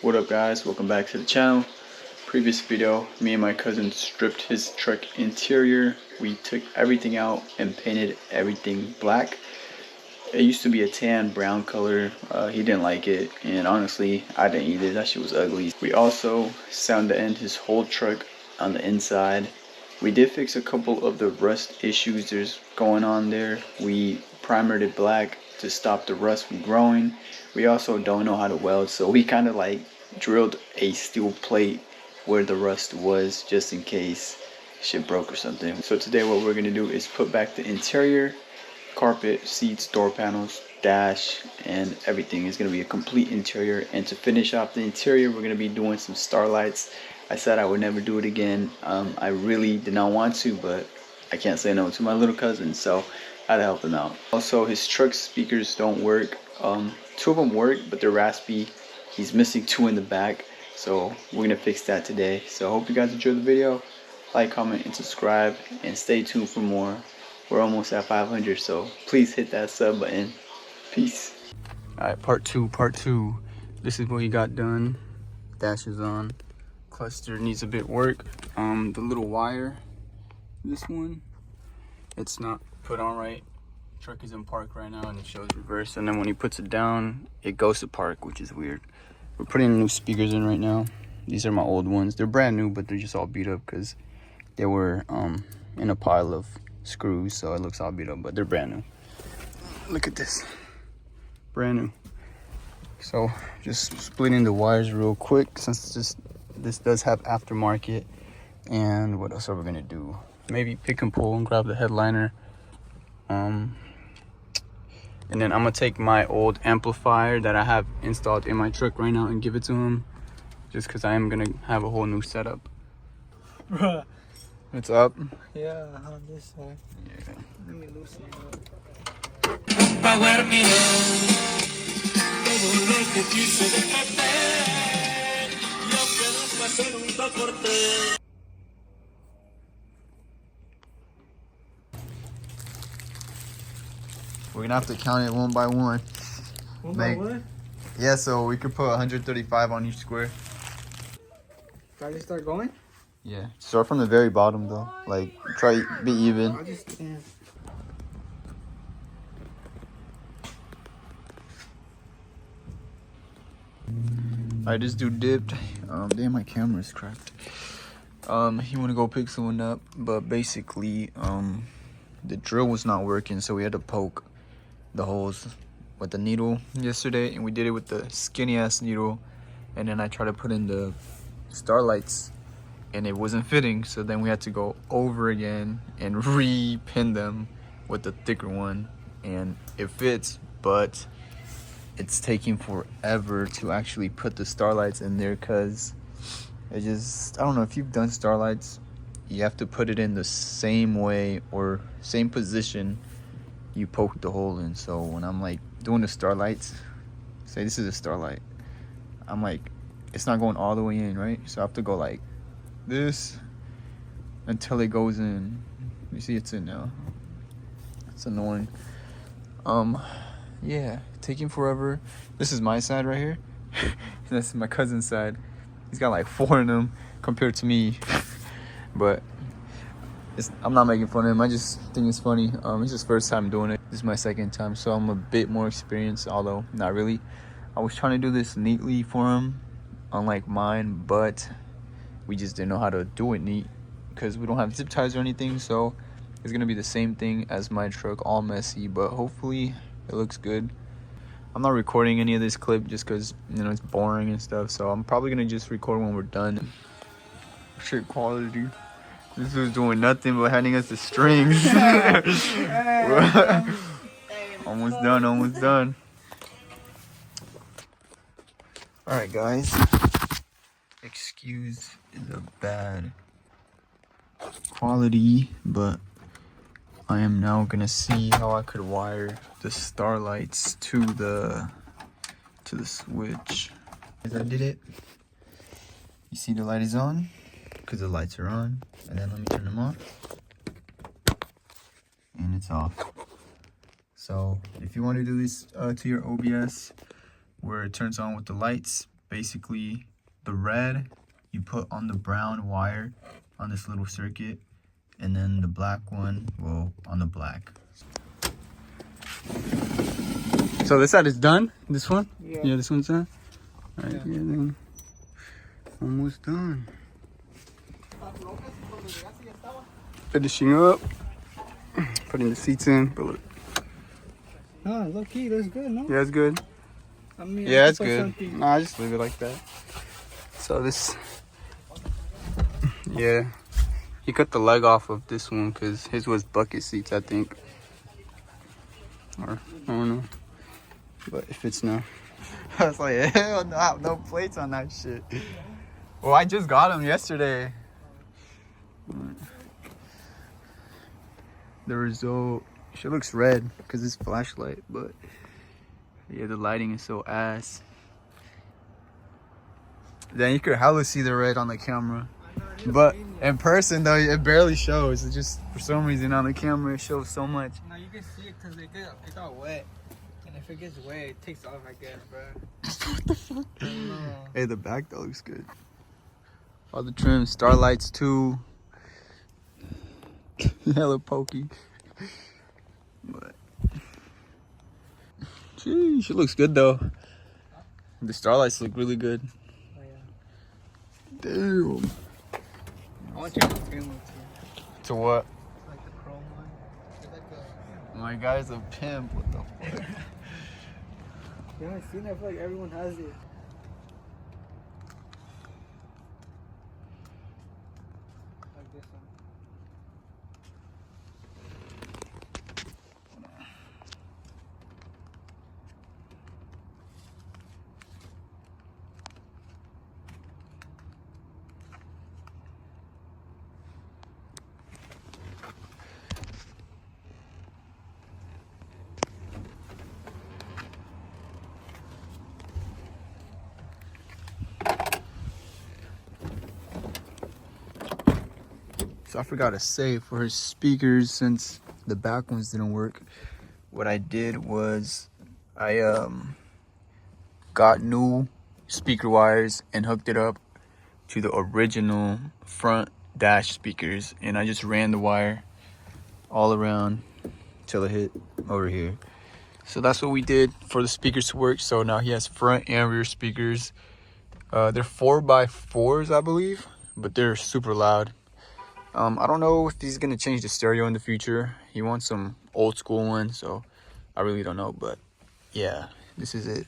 What up guys, welcome back to the channel. Previous video, me and my cousin stripped his truck interior. We took everything out and painted everything black. It used to be a tan brown color. He didn't like it, and honestly I didn't either. That shit was ugly. We also sound to end his whole truck on the inside. We did fix a couple of the rust issues there's going on there. We primered it black to stop the rust from growing. We also don't know how to weld, so we kind of like drilled a steel plate where the rust was just in case shit broke or something. So today what we're gonna do is put back the interior, carpet, seats, door panels, dash, and everything. Is gonna be a complete interior. And to finish off the interior, we're gonna be doing some Starlights. I said I would never do it again. I really did not want to, but I can't say no to my little cousin, so I had to help him out. Also, his truck speakers don't work. Two of them work, but they're raspy. He's missing two in the back, so we're gonna fix that today. So I hope you guys enjoyed the video. Like, comment, and subscribe, and stay tuned for more. We're almost at 500, so please hit that sub button. Peace. Alright, part two. This is what he got done. Dash is on. Cluster needs a bit work. The little wire, this one, it's not put on right. Truck is in park right now and it shows reverse, and then when he puts it down it goes to park, which is weird. We're putting new speakers in right now. These are my old ones. They're brand new, but they're just all beat up because they were in a pile of screws, so it looks all beat up, but they're brand new. Look at this, brand new. So just splitting the wires real quick since this does have aftermarket. And what else are we gonna do? Maybe pick and pull and grab the headliner. And then I'm gonna take my old amplifier that I have installed in my truck right now and give it to him, just because I am gonna have a whole new setup. Bruh. It's up? Yeah, on this side. Yeah. Let me loosen it up. We're gonna have to count it one by one. One by one? Yeah, so we could put 135 on each square. Try to start going? Yeah. Start from the very bottom though. Like, try to be even. I just can't. Alright, this dude dipped. Damn, my camera's cracked. He wanna go pick someone up, but basically, the drill was not working, so we had to poke the holes with the needle yesterday, and we did it with the skinny ass needle. And then I tried to put in the Starlights and it wasn't fitting, so then we had to go over again and re-pin them with the thicker one, and it fits, but it's taking forever to actually put the Starlights in there because it just, I don't know, if you've done Starlights, you have to put it in the same way or same position you poke the hole in. So when I'm like doing the Starlights, say this is a Starlight, I'm like, it's not going all the way in, right? So I have to go like this until it goes in. You see it's in now. It's annoying. Yeah, taking forever. This is my side right here. This is my cousin's side. He's got like 4 of them compared to me. But I'm not making fun of him. I just think it's funny. It's his first time doing it. This is my second time, so I'm a bit more experienced, although not really. I was trying to do this neatly for him, unlike mine, but we just didn't know how to do it neat because we don't have zip ties or anything. So it's gonna be the same thing as my truck, all messy, but hopefully it looks good. I'm not recording any of this clip just because, you know, it's boring and stuff, so I'm probably gonna just record when we're done. Shit quality. This dude's doing nothing but handing us the strings. Almost done. Alright guys, excuse the bad quality, but I am now gonna see how I could wire the Starlights to the switch. As I did it, you see the light is on because the lights are on, and then let me turn them off and it's off. So if you want to do this to your OBS where it turns on with the lights, basically the red you put on the brown wire on this little circuit, and then the black one will on the black. So this side is done. This one? Yeah, this one's done. Right here then. Almost done. Finishing up. Putting the seats in. But look. No, low key, that's good, no? Yeah, it's good. I mean, Yeah, it's good. Nah, just leave it like that. So this, yeah, he cut the leg off of this one because his was bucket seats, I think, or I don't know, but it fits now. I was like, hell no, I have no plates on that shit. Well, I just got them yesterday. The result, shit looks red because it's flashlight, but yeah, the lighting is so ass. Then you could hella see the red on the camera, but in person though it barely shows. It just, for some reason, on the camera it shows so much. No, you can see it because it got wet, and if it gets wet, it takes off, I guess, bro. What the fuck? Hey, the back though looks good. All the trims, Starlights 2, hella pokey. But sheesh, it looks good though. The Starlights look really good. Damn. I want you to trim one too. To what? Like the chrome one. It's like My guy's a pimp. What the fuck? you haven't seen it? I feel like everyone has it. Like this one. So I forgot to say, for his speakers, since the back ones didn't work, what I did was I got new speaker wires and hooked it up to the original front dash speakers, and I just ran the wire all around till it hit over here. So that's what we did for the speakers to work. So now he has front and rear speakers. They're 4x4s, I believe, but they're super loud. I don't know if he's gonna change the stereo in the future. He wants some old school one, so I really don't know. But yeah, this is it.